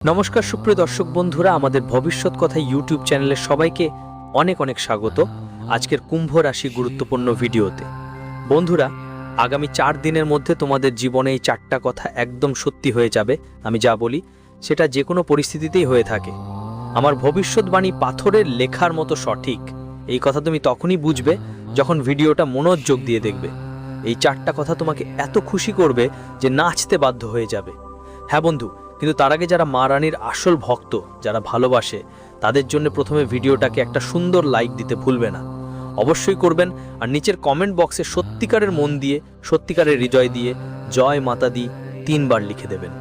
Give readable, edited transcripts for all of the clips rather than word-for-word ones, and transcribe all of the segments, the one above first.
নমস্কার সুপ্রিয় দর্শক বন্ধুরা, আমাদের ভবিষ্যৎ কথা ইউটিউব চ্যানেলে সবাইকে অনেক অনেক স্বাগত। আজকের কুম্ভ রাশি গুরুত্বপূর্ণ ভিডিওতে বন্ধুরা, আগামী 4 দিনের মধ্যে তোমাদের জীবনে এই 4টা কথা একদম সত্যি হয়ে যাবে। আমি যা বলি সেটা যে কোনো পরিস্থিতিতেই হয়ে থাকে। আমার ভবিষ্যৎবাণী পাথরের লেখার মতো সঠিক, এই কথা তুমি তখনই বুঝবে যখন ভিডিওটা মনোযোগ দিয়ে দেখবে। এই 4টা কথা তোমাকে এত খুশি করবে যে নাচতে বাধ্য হয়ে যাবে। হ্যাঁ বন্ধু, কিন্তু তার আগে যারা মা রানীর আসল ভক্ত, যারা ভালোবাসে, তাদের জন্য প্রথমে ভিডিওটাকে একটা সুন্দর লাইক দিতে ভুলবে না। অবশ্যই করবেন। আর নিচের কমেন্ট বক্সে সত্যিকারের মন দিয়ে, সত্যিকারের হৃদয় দিয়ে জয় মাতা দি 3 বার লিখে দেবেন।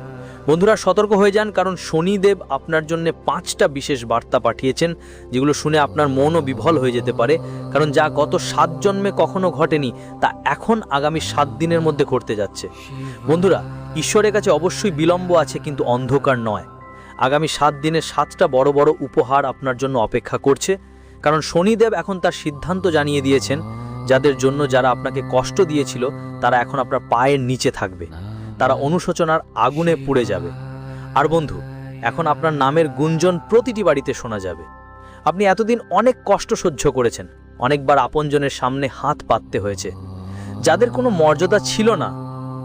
বন্ধুরা সতর্ক হয়ে যান, কারণ শনিদেব আপনার জন্য 5টা বিশেষ বার্তা পাঠিয়েছেন, যেগুলো শুনে আপনার মনও বিভল হয়ে যেতে পারে। কারণ যা গত 7 জন্মে কখনো ঘটেনি, তা এখন আগামী 7 দিনের মধ্যে ঘটতে যাচ্ছে। বন্ধুরা, ঈশ্বরের কাছে অবশ্যই বিলম্ব আছে, কিন্তু অন্ধকার নয়। আগামী 7 দিনের 7টা বড় বড় উপহার আপনার জন্য অপেক্ষা করছে। কারণ শনিদেব এখন তার সিদ্ধান্ত জানিয়ে দিয়েছেন, যাদের জন্য যারা আপনাকে কষ্ট দিয়েছিল তারা এখন আপনার পায়ের নিচে থাকবে, তারা অনুশোচনার আগুনে পুড়ে যাবে। আর বন্ধু, এখন আপনার নামের গুঞ্জন প্রতিটি বাড়িতে শোনা যাবে। আপনি এতদিন অনেক কষ্ট সহ্য করেছেন, অনেকবার আপনজনের সামনে হাত পাততে হয়েছে। যাদের কোনো মর্যাদা ছিল না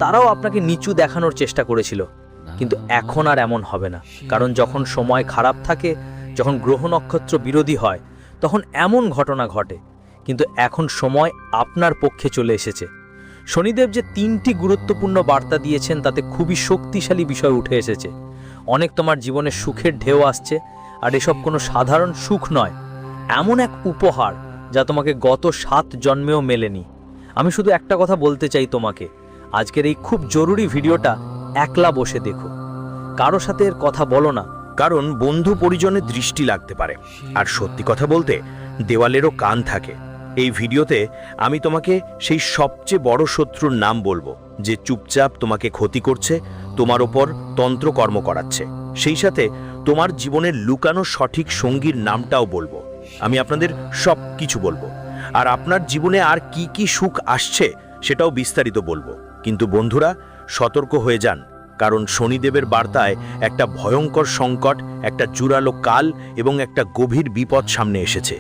তারাও আপনাকে নিচু দেখানোর চেষ্টা করেছিল, কিন্তু এখন আর এমন হবে না। কারণ যখন সময় খারাপ থাকে, যখন গ্রহ নক্ষত্র বিরোধী হয়, তখন এমন ঘটনা ঘটে। কিন্তু এখন সময় আপনার পক্ষে চলে এসেছে। শনিদেব যে 3টি গুরুত্বপূর্ণ বার্তা দিয়েছেন, তাতে খুবই শক্তিশালী বিষয় উঠে এসেছে। অনেক তোমার জীবনে সুখের ঢেউ আসছে, আর এসব কোনো সাধারণ সুখ নয়, এমন এক উপহার যা তোমাকে গত 7 জন্মেও মেলেনি। আমি শুধু একটা কথা বলতে চাই তোমাকে, আজকের এই খুব জরুরি ভিডিওটা একলা বসে দেখো, কারো সাথে এর কথা বলো না। কারণ বন্ধু পরিজনের দৃষ্টি লাগতে পারে, আর সত্যি কথা বলতে দেওয়ালেরও কান থাকে। এই ভিডিওতে আমি তোমাকে সেই সবচেয়ে বড় শত্রুর নাম বলবো, যে চুপচাপ তোমাকে ক্ষতি করছে, তোমার ওপর তন্ত্রকর্ম করাচ্ছে। সেই সাথে তোমার জীবনের লুকানো সঠিক সঙ্গীর নামটাও বলবো। আমি আপনাদের সব কিছু বলবো, আর আপনার জীবনে আর কি কি সুখ আসছে সেটাও বিস্তারিত বলবো। কিন্তু বন্ধুরা সতর্ক হয়ে যান, কারণ শনিদেবের বার্তায় একটা ভয়ঙ্কর সংকট, একটা জোরালো কাল এবং একটা গভীর বিপদ সামনে এসেছে।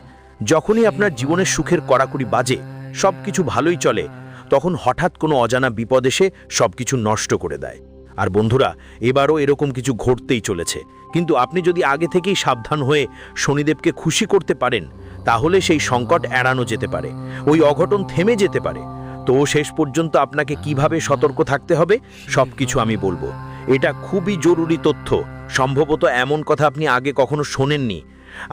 যখনই আপনার জীবনের সুখের কড়াকড়ি বাজে, সব কিছু ভালোই চলে, তখন হঠাৎ কোনো অজানা বিপদ এসে সব কিছু নষ্ট করে দেয়। আর বন্ধুরা, এবারও এরকম কিছু ঘটতেই চলেছে। কিন্তু আপনি যদি আগে থেকেই সাবধান হয়ে শনিদেবকে খুশি করতে পারেন, তাহলে সেই সংকট এড়ানো যেতে পারে, ওই অঘটন থেমে যেতে পারে। তো শেষ পর্যন্ত আপনাকে কিভাবে সতর্ক থাকতে হবে সব কিছু আমি বলবো। এটা খুবই জরুরি তথ্য, সম্ভবত এমন কথা আপনি আগে কখনো শোনেননি।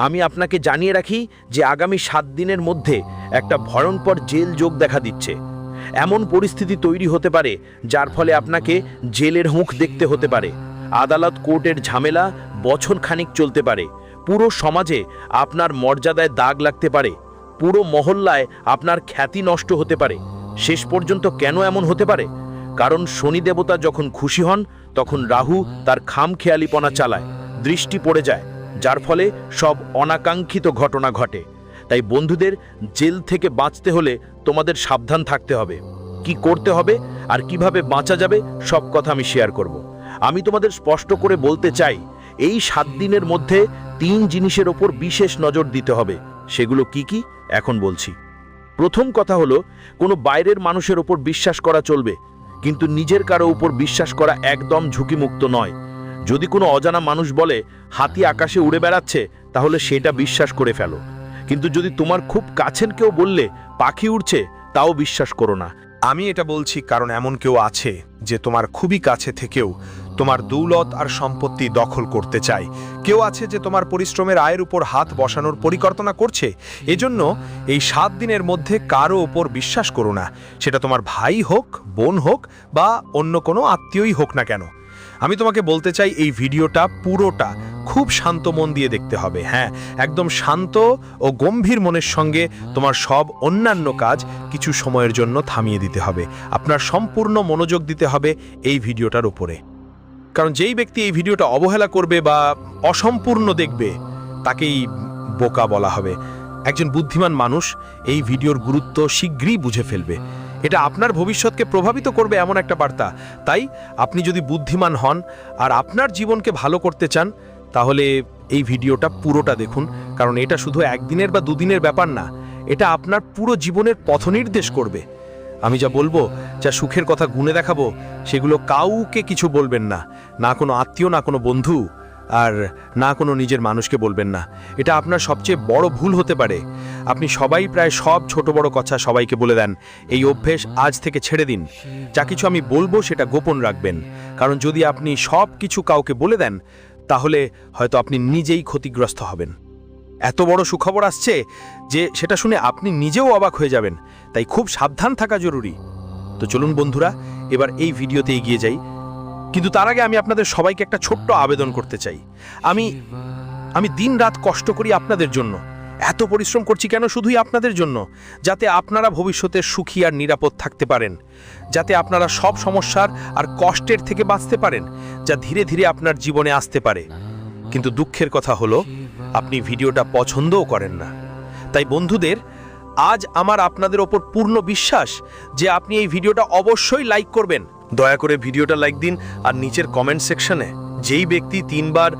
আমি আপনাকে জানিয়ে রাখি যে আগামী 7 দিনের মধ্যে একটা ভয়ঙ্কর জেল যোগ দেখা দিচ্ছে। এমন পরিস্থিতি তৈরি হতে পারে যার ফলে আপনাকে জেলের মুখ দেখতে হতে পারে। আদালত কোর্টের ঝামেলা বছর খানিক চলতে পারে। পুরো সমাজে আপনার মর্যাদায় দাগ লাগতে পারে। পুরো মহল্লায় আপনার খ্যাতি নষ্ট হতে পারে। শেষ পর্যন্ত কেন এমন হতে পারে? কারণ শনি দেবতা যখন খুশি হন, তখন রাহু তার খামখেয়ালিপনা চালায়, দৃষ্টি পড়ে যায়, যার ফলে সব অনাকাঙ্ক্ষিত ঘটনা ঘটে। তাই বন্ধুদের, জেল থেকে বাঁচতে হলে তোমাদের সাবধান থাকতে হবে। কি করতে হবে আর কিভাবে বাঁচা যাবে সব কথা আমি শেয়ার করব। আমি তোমাদের স্পষ্ট করে বলতে চাই, এই 7 দিনের মধ্যে 3 জিনিসের ওপর বিশেষ নজর দিতে হবে। সেগুলো কি কি এখন বলছি। প্রথম কথা হলো, কোনো বাইরের মানুষের ওপর বিশ্বাস করা চলবে, কিন্তু নিজের কারো উপর বিশ্বাস করা একদম ঝুঁকিমুক্ত নয়। যদি কোনো অজানা মানুষ বলে হাতি আকাশে উড়ে বেড়াচ্ছে, তাহলে সেটা বিশ্বাস করে ফেলো। কিন্তু যদি তোমার খুব কাছের কেউ বললে পাখি উড়ছে, তাও বিশ্বাস করো না। আমি এটা বলছি কারণ এমন কেউ আছে যে তোমার খুবই কাছে থেকেও তোমার দৌলত আর সম্পত্তি দখল করতে চায়। কেউ আছে যে তোমার পরিশ্রমের আয়ের উপর হাত বসানোর পরিকল্পনা করছে। এজন্য এই 7 দিনের মধ্যে কারো ওপর বিশ্বাস করো না, সেটা তোমার ভাই হোক, বোন হোক বা অন্য কোনো আত্মীয়ই হোক না কেন। আমি তোমাকে বলতে চাই, এই ভিডিওটা পুরোটা খুব শান্ত মন দিয়ে দেখতে হবে। হ্যাঁ, একদম শান্ত ও গম্ভীর মনের সঙ্গে তোমার সব অন্যান্য কাজ কিছু সময়ের জন্য থামিয়ে দিতে হবে। আপনার সম্পূর্ণ মনোযোগ দিতে হবে এই ভিডিওটার উপরে। কারণ যেই ব্যক্তি এই ভিডিওটা অবহেলা করবে বা অসম্পূর্ণ দেখবে, তাকেই বোকা বলা হবে। একজন বুদ্ধিমান মানুষ এই ভিডিওর গুরুত্ব শীঘ্রই বুঝে ফেলবে। এটা আপনার ভবিষ্যৎকে প্রভাবিত করবে এমন একটা বার্তা। তাই আপনি যদি বুদ্ধিমান হন আর আপনার জীবনকে ভালো করতে চান, তাহলে এই ভিডিওটা পুরোটা দেখুন, কারণ এটা শুধু একদিনের বা দুদিনের ব্যাপার না, এটা আপনার পুরো জীবনের পথনির্দেশ করবে। আমি যা বলবো, যা সুখের কথা গুণে দেখাবো, সেগুলো কাউকে কিছু বলবেন না, না কোনো আত্মীয়, না কোনো বন্ধু, আর না কোনো নিজের মানুষকে বলবেন না। এটা আপনার সবচেয়ে বড় ভুল হতে পারে। আপনি সবাই প্রায় সব ছোট বড় কথা সবাইকে বলে দেন। এই অভ্যেস আজ থেকে ছেড়ে দিন। যা কিছু আমি বলবো সেটা গোপন রাখবেন, কারণ যদি আপনি সব কিছু কাউকে বলে দেন, তাহলে হয়তো আপনি নিজেই ক্ষতিগ্রস্ত হবেন। এত বড় সুখবর আসছে যে সেটা শুনে আপনি নিজেও অবাক হয়ে যাবেন, তাই খুব সাবধান থাকা জরুরি। তো চলুন বন্ধুরা, এবার এই ভিডিওতে এগিয়ে যাই। কিন্তু তার আগে আমি আপনাদের সবাইকে একটা ছোট্ট আবেদন করতে চাই। আমি দিন রাত কষ্ট করি আপনাদের জন্য, এত পরিশ্রম করছি কেন? শুধুই আপনাদের জন্য, যাতে আপনারা ভবিষ্যতে সুখী আর নিরাপদ থাকতে পারেন, যাতে আপনারা সব সমস্যার আর কষ্টের থেকে বাঁচতে পারেন, যা ধীরে ধীরে আপনার জীবনে আসতে পারে। কিন্তু দুঃখের কথা হলো, আপনি ভিডিওটা পছন্দও করেন না। তাই বন্ধুদের, আজ আমার আপনাদের ওপর পূর্ণ বিশ্বাস যে আপনি এই ভিডিওটা অবশ্যই লাইক করবেন। দয়া করে ভিডিওটা লাইক দিন, আর নিচের কমেন্ট সেকশনে যেই ব্যক্তি 3 বার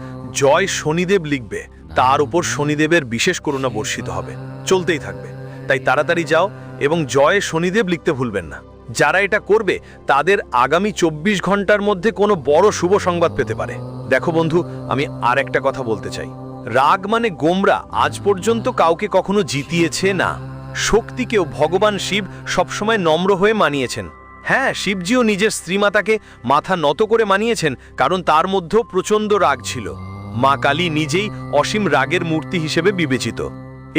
জয় শনিদেব লিখবে, তার উপর শনিদেবের বিশেষ করুণা বর্ষিত হবে, চলতেই থাকবে। তাই তাড়াতাড়ি যাও এবং জয় শনিদেব লিখতে ভুলবেন না। যারা এটা করবে তাদের আগামী 24 ঘন্টার মধ্যে কোনো বড় শুভ সংবাদ পেতে পারে। দেখো বন্ধু, আমি আর একটা কথা বলতে চাই। রাগ মানে গোমরা আজ পর্যন্ত কাউকে কখনো জিতিয়েছে না। শক্তিকেও ভগবান শিব সবসময় নম্র হয়ে মানিয়েছেন। হ্যাঁ, শিবজিও নিজের স্ত্রীমাতাকে মাথা নত করে মানিয়েছেন, কারণ তার মধ্যেও প্রচণ্ড রাগ ছিল। মা কালী নিজেই অসীম রাগের মূর্তি হিসেবে বিবেচিত।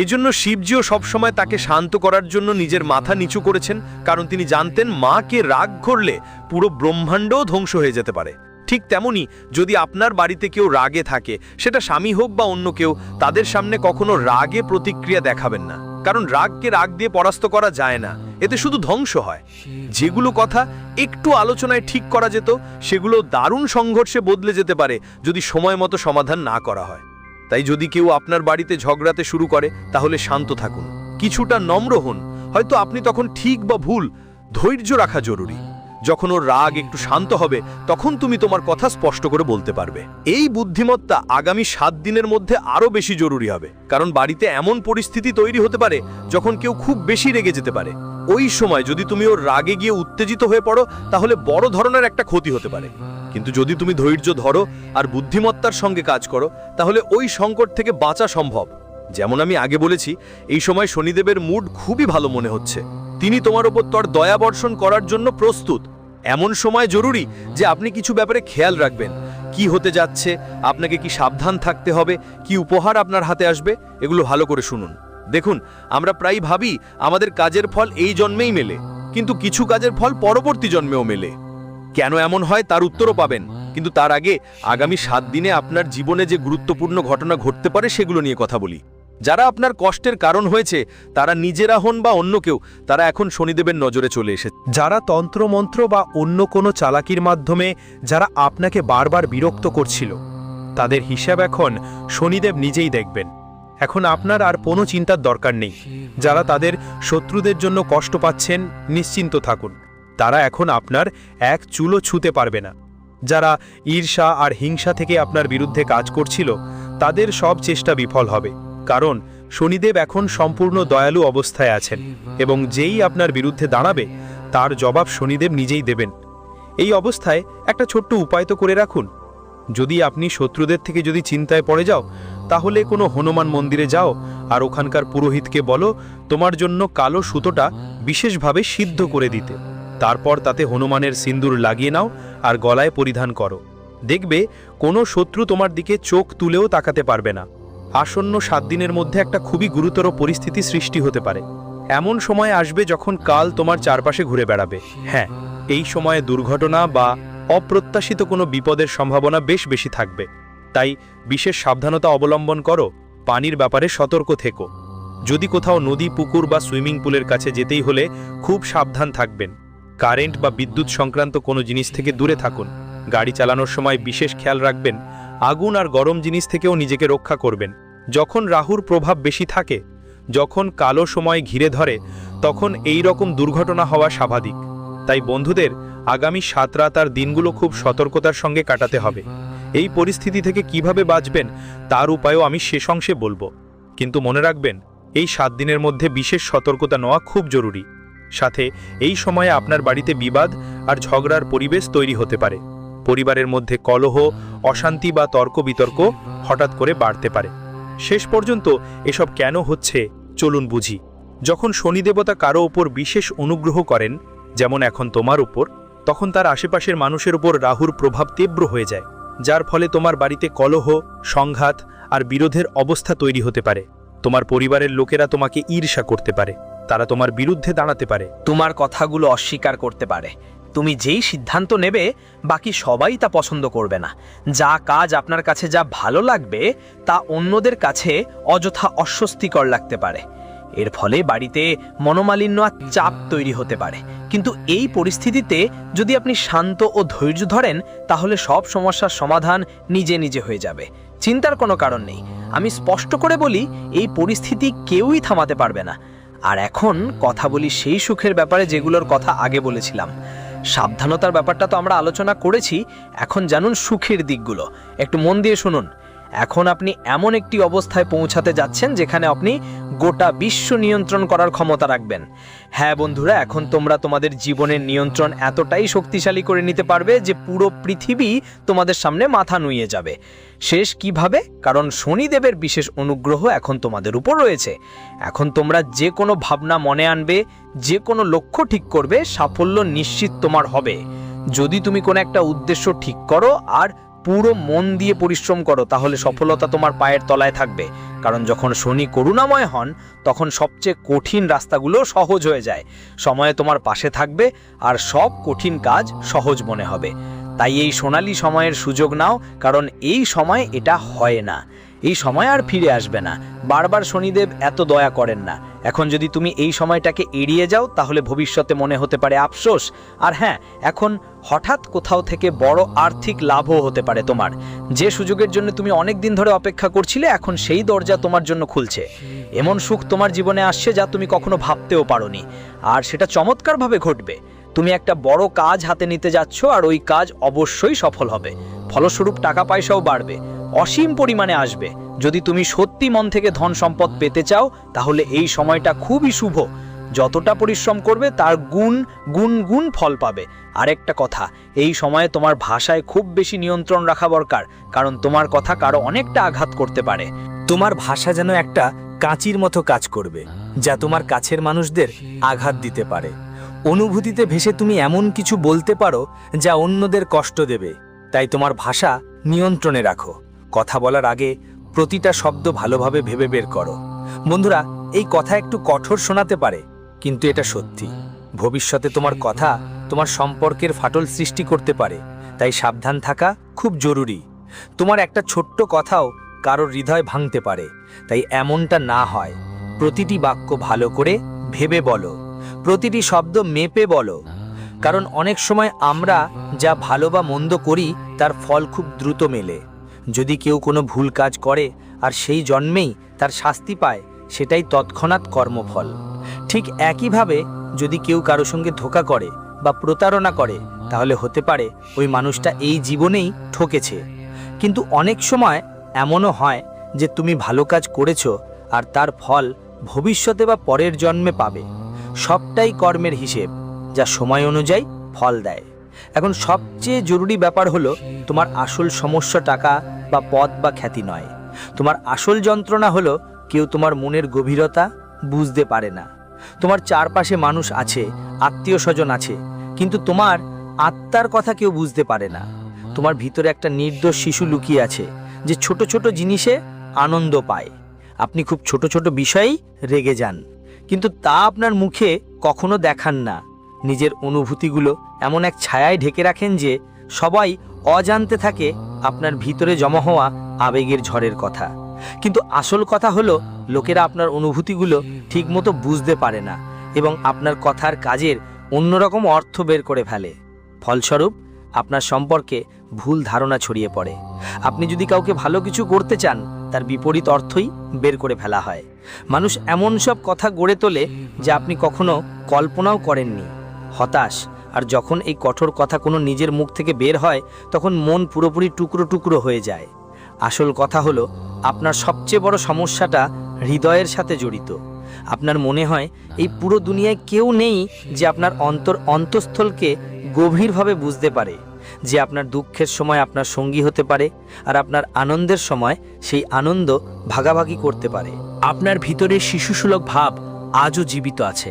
এজন্য শিবজিও সবসময় তাকে শান্ত করার জন্য নিজের মাথা নিচু করেছেন, কারণ তিনি জানতেন মাকে রাগ করলে পুরো ব্রহ্মাণ্ডও ধ্বংস হয়ে যেতে পারে। ঠিক তেমনি যদি আপনার বাড়িতে কেউ রাগে থাকে, সেটা স্বামী হোক বা অন্য কেউ, তাদের সামনে কখনো রাগে প্রতিক্রিয়া দেখাবেন না, কারণ রাগকে রাগ দিয়ে পরাস্ত করা যায় না, এতে শুধু ধ্বংস হয়। যেগুলো কথা একটু আলোচনায় ঠিক করা যেত, সেগুলো দারুণ সংঘর্ষে বদলে যেতে পারে যদি সময় মতো সমাধান না করা হয়। তাই যদি কেউ আপনার বাড়িতে ঝগড়াতে শুরু করে, তাহলে শান্ত থাকুন, কিছুটা নম্র হন। হয়তো আপনি তখন ঠিক বা ভুল, ধৈর্য রাখা জরুরি। যখন ওর রাগ একটু শান্ত হবে, তখন তুমি তোমার কথা স্পষ্ট করে বলতে পারবে। এই বুদ্ধিমত্তা আগামী 7 দিনের মধ্যে আরো বেশি জরুরি হবে, কারণ বাড়িতে এমন পরিস্থিতি তৈরি হতে পারে যখন কেউ খুব বেশি রেগে যেতে পারে। ওই সময় যদি তুমি ওর রাগে গিয়ে উত্তেজিত হয়ে পড়ো, তাহলে বড় ধরনের একটা ক্ষতি হতে পারে। কিন্তু যদি তুমি ধৈর্য ধরো আর বুদ্ধিমত্তার সঙ্গে কাজ করো, তাহলে ওই সংকট থেকে বাঁচা সম্ভব। যেমন আমি আগে বলেছি, এই সময় শনিদেবের মুড খুবই ভালো মনে হচ্ছে। তিনি তোমার ওপর তার দয়া বর্ষণ করার জন্য প্রস্তুত। এমন সময় জরুরি যে আপনি কিছু ব্যাপারে খেয়াল রাখবেন। কি হতে যাচ্ছে, আপনাকে কি সাবধান থাকতে হবে, কি উপহার আপনার হাতে আসবে, এগুলো ভালো করে শুনুন। দেখুন, আমরা প্রায় ভাবি আমাদের কাজের ফল এই জন্মেই মেলে, কিন্তু কিছু কাজের ফল পরবর্তী জন্মেও মেলে। কেন এমন হয় তার উত্তরও পাবেন, কিন্তু তার আগে আগামী 7 দিনে আপনার জীবনে যে গুরুত্বপূর্ণ ঘটনা ঘটতে পারে সেগুলো নিয়ে কথা বলি। যারা আপনার কষ্টের কারণ হয়েছে, তারা নিজেরা হন বা অন্য কেউ, তারা এখন শনিদেবের নজরে চলে এসেছে। যারা তন্ত্রমন্ত্র বা অন্য কোনো চালাকির মাধ্যমে যারা আপনাকে বারবার বিরক্ত করছিল, তাদের হিসাব এখন শনিদেব নিজেই দেখবেন। এখন আপনার আর কোনো চিন্তার দরকার নেই। যারা তাদের শত্রুদের জন্য কষ্ট পাচ্ছেন, নিশ্চিন্ত থাকুন, তারা এখন আপনার এক চুলও ছুঁতে পারবে না। যারা ঈর্ষা আর হিংসা থেকে আপনার বিরুদ্ধে কাজ করছিল, তাদের সব চেষ্টা বিফল হবে, কারণ শনিদেব এখন সম্পূর্ণ দয়ালু অবস্থায় আছেন, এবং যেই আপনার বিরুদ্ধে দাঁড়াবে, তার জবাব শনিদেব নিজেই দেবেন। এই অবস্থায় একটা ছোট্ট উপায় তো করে রাখুন। যদি আপনি শত্রুদের থেকে যদি চিন্তায় পড়ে যাও, তাহলে কোনো হনুমান মন্দিরে যাও আর ওখানকার পুরোহিতকে বলো তোমার জন্য কালো সুতোটা বিশেষভাবে সিদ্ধ করে দিতে। তারপর তাতে হনুমানের সিন্দুর লাগিয়ে নাও আর গলায় পরিধান করো। দেখবে কোনো শত্রু তোমার দিকে চোখ তুলেও তাকাতে পারবে না। আসন্ন 7 দিনের মধ্যে একটা খুবই গুরুতর পরিস্থিতি সৃষ্টি হতে পারে। এমন সময় আসবে যখন কাল তোমার চারপাশে ঘুরে বেড়াবে। হ্যাঁ, এই সময়ে দুর্ঘটনা বা অপ্রত্যাশিত কোনো বিপদের সম্ভাবনা বেশ বেশি থাকবে। তাই বিশেষ সাবধানতা অবলম্বন করো, পানির ব্যাপারে সতর্ক থেকো। যদি কোথাও নদী, পুকুর বা সুইমিং পুলের কাছে যেতেই হলে খুব সাবধান থাকবেন। কারেন্ট বা বিদ্যুৎ সংক্রান্ত কোনো জিনিস থেকে দূরে থাকুন। গাড়ি চালানোর সময় বিশেষ খেয়াল রাখবেন। আগুন আর গরম জিনিস থেকেও নিজেকে রক্ষা করবেন। যখন রাহুর প্রভাব বেশি থাকে, যখন কালো সময় ঘিরে ধরে তখন এই রকম দুর্ঘটনা হওয়া স্বাভাবিক। তাই বন্ধুদের আগামী 7 রাত আর দিনগুলো খুব সতর্কতার সঙ্গে কাটাতে হবে। এই পরিস্থিতি থেকে কিভাবে বাঁচবেন তার উপায়ও আমি শেষ অংশে বলবো, কিন্তু মনে রাখবেন এই 7 দিনের মধ্যে বিশেষ সতর্কতা নেওয়া খুব জরুরি। সাথে এই সময়ে আপনার বাড়িতে বিবাদ আর ঝগড়ার পরিবেশ তৈরি হতে পারে। পরিবারের মধ্যে কলহ, অশান্তি বা তর্ক বিতর্ক হঠাৎ করে বাড়তে পারে। শেষ পর্যন্ত এসব কেন হচ্ছে চলুন বুঝি। যখন শনিদেবতা কারো ওপর বিশেষ অনুগ্রহ করেন, যেমন এখন তোমার উপর, তখন তার আশেপাশের মানুষের উপর রাহুর প্রভাব তীব্র হয়ে যায়, যার ফলে তোমার বাড়িতে কলহ, সংঘাত আর বিরোধের অবস্থা তৈরি হতে পারে। তোমার পরিবারের লোকেরা তোমাকে ঈর্ষা করতে পারে, তারা তোমার বিরুদ্ধে দাঁড়াতে পারে। তোমার কথাগুলো অস্বীকার করতে পারে। তুমি যেই সিদ্ধান্ত নেবে বাকি সবাই তা পছন্দ করবে না। যা কাজ আপনার কাছে যা ভালো লাগবে তা অন্যদের কাছে অযথা অস্বস্তিকর লাগতে পারে। এর ফলে বাড়িতে মনোমালিন্য আর চাপ তৈরি হতে পারে। কিন্তু এই পরিস্থিতিতে যদি আপনি শান্ত ও ধৈর্য ধরেন তাহলে সব সমস্যার সমাধান নিজে নিজে হয়ে যাবে। চিন্তার কোনো কারণ নেই। আমি স্পষ্ট করে বলি, এই পরিস্থিতি কেউই থামাতে পারবে না। আর এখন কথা বলি সেই সুখের ব্যাপারে যেগুলোর কথা আগে বলেছিলাম। সাবধানতার ব্যাপারটা তো আমরা আলোচনা করেছি, এখন জানুন সুখের দিকগুলো। একটু মন দিয়ে শুনুন। এখন আপনি এমন একটি অবস্থায় পৌঁছাতে যাচ্ছেন যেখানে আপনি গোটা বিশ্ব নিয়ন্ত্রণ করার ক্ষমতা রাখবেন। হ্যাঁ বন্ধুরা, এখন তোমরা তোমাদের জীবনের নিয়ন্ত্রণ এতটাই শক্তিশালী করে নিতে পারবে যে পুরো পৃথিবী তোমাদের সামনে মাথা নুইয়ে যাবে। শেষ কিভাবে? কারণ শনিদেবের বিশেষ অনুগ্রহ এখন তোমাদের উপর রয়েছে। এখন তোমরা যে কোনো ভাবনা মনে আনবে, যে কোনো লক্ষ্য ঠিক করবে, সাফল্য নিশ্চিত তোমার হবে। যদি তুমি কোনো একটা উদ্দেশ্য ঠিক করো আর পুরো মন দিয়ে পরিশ্রম করো তাহলে সফলতা তোমার পায়ের তলায় থাকবে। কারণ যখন শনি করুণাময় হন তখন সবচেয়ে কঠিন রাস্তাগুলো সহজ হয়ে যায়। সময়ে তোমার পাশে থাকবে আর সব কঠিন কাজ সহজ মনে হবে। তাই এই সোনালী সময়ের সুযোগ নাও, কারণ এই সময় এটা হয় না। এই সময় আর ফিরে আসবে না। বারবার শনিদেব এত দয়া করেন না। এখন যদি তুমি এই সময়টাকে এড়িয়ে যাও তাহলে ভবিষ্যতে মনে হতে পারে আফসোস। আর হ্যাঁ, এখন হঠাৎ কোথাও থেকে বড় আর্থিক লাভও হতে পারে তোমার। যে সুযোগের জন্য তুমি অনেক দিন ধরে অপেক্ষা করছিলে, এখন সেই দরজা তোমার জন্য খুলছে। এমন সুখ তোমার জীবনে আসছে যা তুমি কখনো ভাবতেও পারোনি, আর সেটা চমৎকারভাবে ঘটবে। তুমি একটা বড় কাজ হাতে নিতে যাচ্ছ আর ওই কাজ অবশ্যই সফল হবে। ফলস্বরূপ টাকা পয়সাও বাড়বে, অসীম পরিমাণে আসবে। যদি তুমি সত্যি মন থেকে ধন সম্পদ পেতে চাও তাহলে এই সময়টা খুবই শুভ। যতটা পরিশ্রম করবে তার গুণ গুণ গুণ ফল পাবে। আরেকটা কথা, এই সময়ে তোমার ভাষায় খুব বেশি নিয়ন্ত্রণ রাখা দরকার, কারণ তোমার কথা কারো অনেকটা আঘাত করতে পারে। তোমার ভাষা যেন একটা কাঁচির মতো কাজ করবে, যা তোমার কাছের মানুষদের আঘাত দিতে পারে। অনুভূতিতে ভেসে তুমি এমন কিছু বলতে পারো যা অন্যদের কষ্ট দেবে। তাই তোমার ভাষা নিয়ন্ত্রণে রাখো। কথা বলার আগে প্রতিটা শব্দ ভালোভাবে ভেবে বের করো। বন্ধুরা, এই কথা একটু কঠোর শোনাতে পারে, কিন্তু এটা সত্যি। ভবিষ্যতে তোমার কথা তোমার সম্পর্কের ফাটল সৃষ্টি করতে পারে, তাই সাবধান থাকা খুব জরুরি। তোমার একটা ছোট্ট কথাও কারোর হৃদয় ভাঙতে পারে, তাই এমনটা না হয়। প্রতিটি বাক্য ভালো করে ভেবে বলো, প্রতিটি শব্দ মেপে বলো। কারণ অনেক সময় আমরা যা ভালো বা মন্দ করি তার ফল খুব দ্রুত মেলে। যদি কেউ কোনো ভুল কাজ করে আর সেই জন্মেই তার শাস্তি পায়, সেটাই তৎক্ষণাৎ কর্মফল। ঠিক একইভাবে যদি কেউ কারো সঙ্গে ধোঁকা করে বা প্রতারণা করে, তাহলে হতে পারে ওই মানুষটা এই জীবনেই ঠকেছে। কিন্তু অনেক সময় এমনও হয় যে তুমি ভালো কাজ করেছো আর তার ফল ভবিষ্যতে বা পরের জন্মে পাবে। সবটাই কর্মের হিসেব, যা সময় অনুযায়ী ফল দেয়। এখন সবচেয়ে জরুরি ব্যাপার হলো, তোমার আসল সমস্যা টাকা বা পদ বা খ্যাতি নয়। তোমার আসল যন্ত্রণা হলো কেউ তোমার মনের গভীরতা বুঝতে পারে না। তোমার চারপাশে মানুষ আছে, আত্মীয় স্বজন আছে, কিন্তু তোমার আত্মার কথা কেউ বুঝতে পারে না। তোমার ভিতরে একটা নির্দোষ শিশু লুকিয়ে আছে যে ছোট ছোট জিনিসে আনন্দ পায়। আপনি খুব ছোট ছোট বিষয়েই রেগে যান, কিন্তু তা আপনার মুখে কখনো দেখান না। নিজের অনুভূতিগুলো এমন এক ছায়ায় ঢেকে রাখেন যে সবাই অজান্তে থাকে আপনার ভিতরে জমা হওয়া আবেগের ঝড়ের কথা। কিন্তু আসল কথা হলো, লোকেরা আপনার অনুভূতিগুলো ঠিকমতো বুঝতে পারে না এবং আপনার কথার কাজের অন্যরকম অর্থ বের করে ফেলে। ফলস্বরূপ আপনার সম্পর্কে ভুল ধারণা ছড়িয়ে পড়ে। আপনি যদি কাউকে ভালো কিছু করতে চান তার বিপরীত অর্থই বের করে ফেলা হয়। মানুষ এমন সব কথা গড়ে তোলে যা আপনি কখনো কল্পনাও করেননি। হতাশ, আর যখন এই কঠোর কথা কোনো নিজের মুখ থেকে বের হয় তখন মন পুরোপুরি টুকরো টুকরো হয়ে যায়। আসল কথা হলো, আপনার সবচেয়ে বড় সমস্যাটা হৃদয়ের সাথে জড়িত। আপনার মনে হয় এই পুরো দুনিয়ায় কেউ নেই যে আপনার অন্তঃস্থলকে গভীরভাবে বুঝতে পারে, যে আপনার দুঃখের সময় আপনার সঙ্গী হতে পারে আর আপনার আনন্দের সময় সেই আনন্দ ভাগাভাগি করতে পারে। আপনার ভিতরের শিশুসুলভ ভাব আজও জীবিত আছে,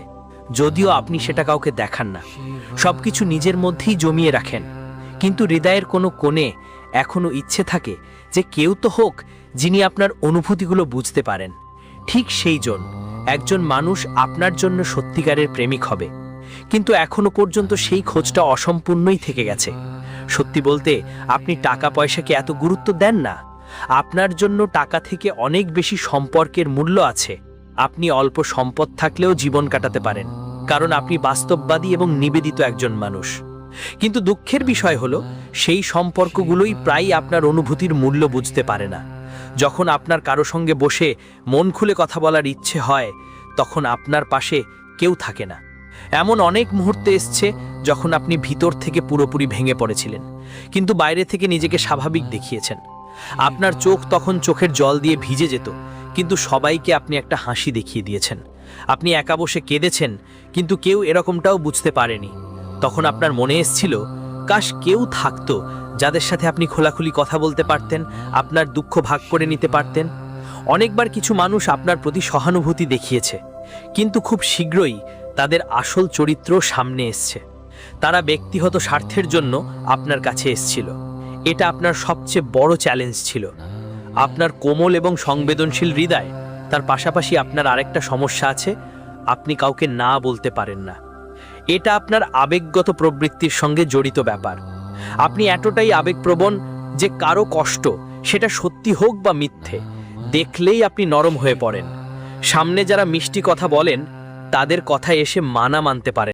যদিও আপনি সেটা কাউকে দেখান না। সবকিছু নিজের মধ্যেই জমিয়ে রাখেন, কিন্তু হৃদয়ের কোনো কোণে এখনো ইচ্ছে থাকে যে কেউ তো হোক যিনি আপনার অনুভূতিগুলো বুঝতে পারেন। ঠিক সেই জন একজন মানুষ আপনার জন্য সত্যিকারের প্রেমিক হবে, কিন্তু এখনো পর্যন্ত সেই খোঁজটা অসম্পূর্ণই থেকে গেছে। সত্যি বলতে, আপনি টাকা পয়সাকে এত গুরুত্ব দেন না। আপনার জন্য টাকা থেকে অনেক বেশি সম্পর্কের মূল্য আছে। আপনি অল্প সম্পদ থাকলেও জীবন কাটাতে পারেন, কারণ আপনি বাস্তববাদী এবং নিবেদিত একজন মানুষ। কিন্তু দুঃখের বিষয় হলো, সেই সম্পর্কগুলোই প্রায় আপনার অনুভূতির মূল্য বুঝতে পারে না। যখন আপনার কারো সঙ্গে বসে মন খুলে কথা বলার ইচ্ছে হয়, তখন আপনার পাশে কেউ থাকে না। এমন অনেক মুহূর্তে এসছে যখন আপনি ভিতর থেকে পুরোপুরি ভেঙে পড়েছিলেন, কিন্তু বাইরে থেকে নিজেকে স্বাভাবিক দেখিয়েছেন। আপনার চোখ তখন চোখের জল দিয়ে ভিজে যেত, কিন্তু সবাইকে আপনি একটা হাসি দেখিয়ে দিয়েছেন। আপনি একা বসে কেঁদেছেন, কিন্তু কেউ এরকমটাও বুঝতে পারেনি। তখন আপনার মনে এসেছিল, কাশ কেউ থাকতো যাদের সাথে আপনি খোলাখুলি কথা বলতে পারতেন, আপনার দুঃখ ভাগ করে নিতে পারতেন। অনেকবার কিছু মানুষ আপনার প্রতি সহানুভূতি দেখিয়েছে, কিন্তু খুব শীঘ্রই তাদের আসল চরিত্র সামনে এসছে। তারা ব্যক্তিগত স্বার্থের জন্য আপনার কাছে এসেছিল। এটা আপনার সবচেয়ে বড় চ্যালেঞ্জ ছিল। আপনার কোমল এবং সংবেদনশীল হৃদয়, তার পাশাপাশি আপনার আরেকটা সমস্যা আছে, আপনি কাউকে না বলতে পারেন না। এটা আপনার আবেগগত প্রবৃত্তির সঙ্গে জড়িত ব্যাপার। আপনি এতটাই আবেগপ্রবণ যে কারো কষ্ট, সেটা সত্যি হোক বা মিথ্যে, দেখলেই আপনি নরম হয়ে পড়েন। সামনে যারা মিষ্টি কথা বলেন, তাদের কথা এসে মানতে পারেন।